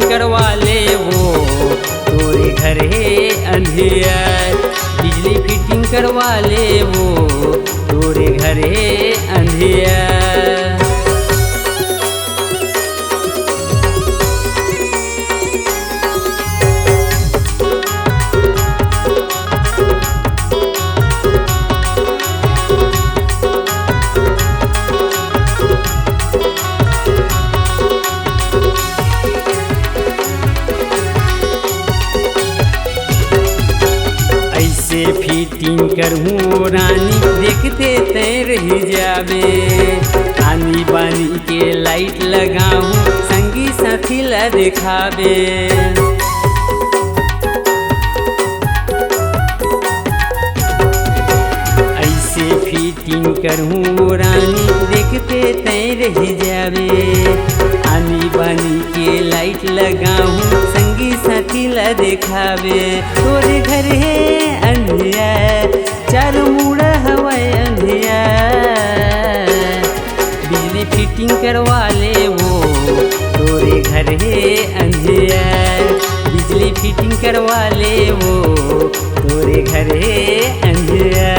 Fitting करवा ले वो तोरे घर है अंधियार। बिजली फिटिंग करवा ले वो तोरे घर है अंधियार। फिटिंग करहूँ रानी देखते तैर रह जावे। आनी बानी के लाइट लगाऊँ संगी साथी ला दिखावे। ऐसे फिटिंग करहूँ रानी देखते तैर रह जावे। आनी बानी के लाइट लगाऊँ संगी साथी ला दिखावे। तोरे घर है अंधिया चारों मुड़ा हवाए अंधिया। बिजली फिटिंग करवा ले वो तोरे घर है अंधिया। बिजली फिटिंग करवा ले वो तोरे घर है अंधिया।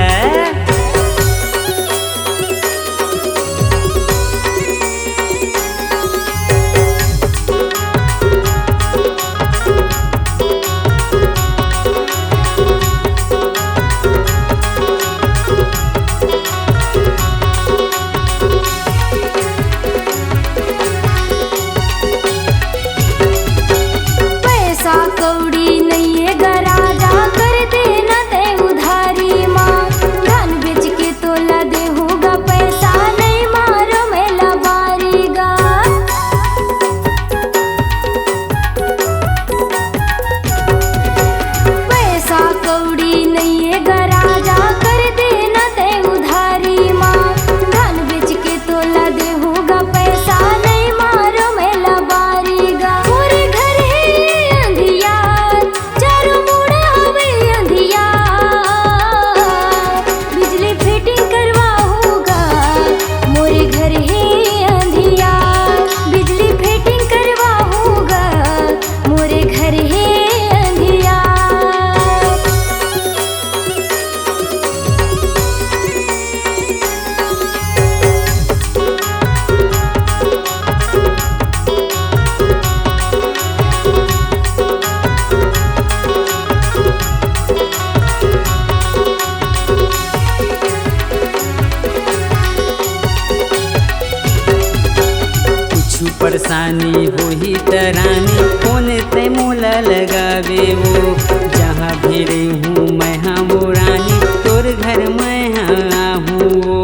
परेशानी होही तरानी फोन ते मोला लगावे वो। जहाँ भी रहूँ मैं हाँ वो रानी तोर घर मैं हाँ हूँ।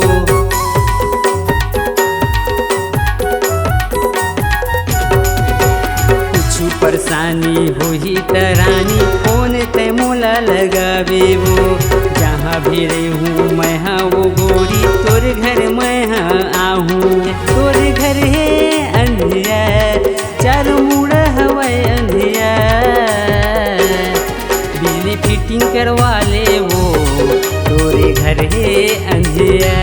कुछ परेशानी होही तरानी फोन ते मोला लगावे वो। जहाँ भी रहूँ मैं हाँ वो गोरी तोर घर मैं हाँ आहूँ। तोर घर है अंधिया चारों मुड़ा हवाए अंधिया। बिजली फिटिंग करवा ले वो तोरे घर है अंधिया।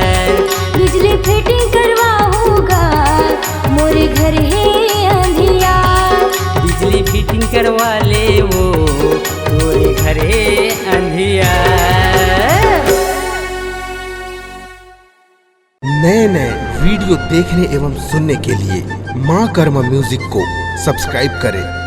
बिजली फिटिंग करवाऊंगा मोरे घर है अंधिया। बिजली फिटिंग करवा ले वो तोरे घर है अंधिया। नए नए वीडियो देखने एवं सुनने के लिए माँ कर्मा म्यूजिक को सब्सक्राइब करें।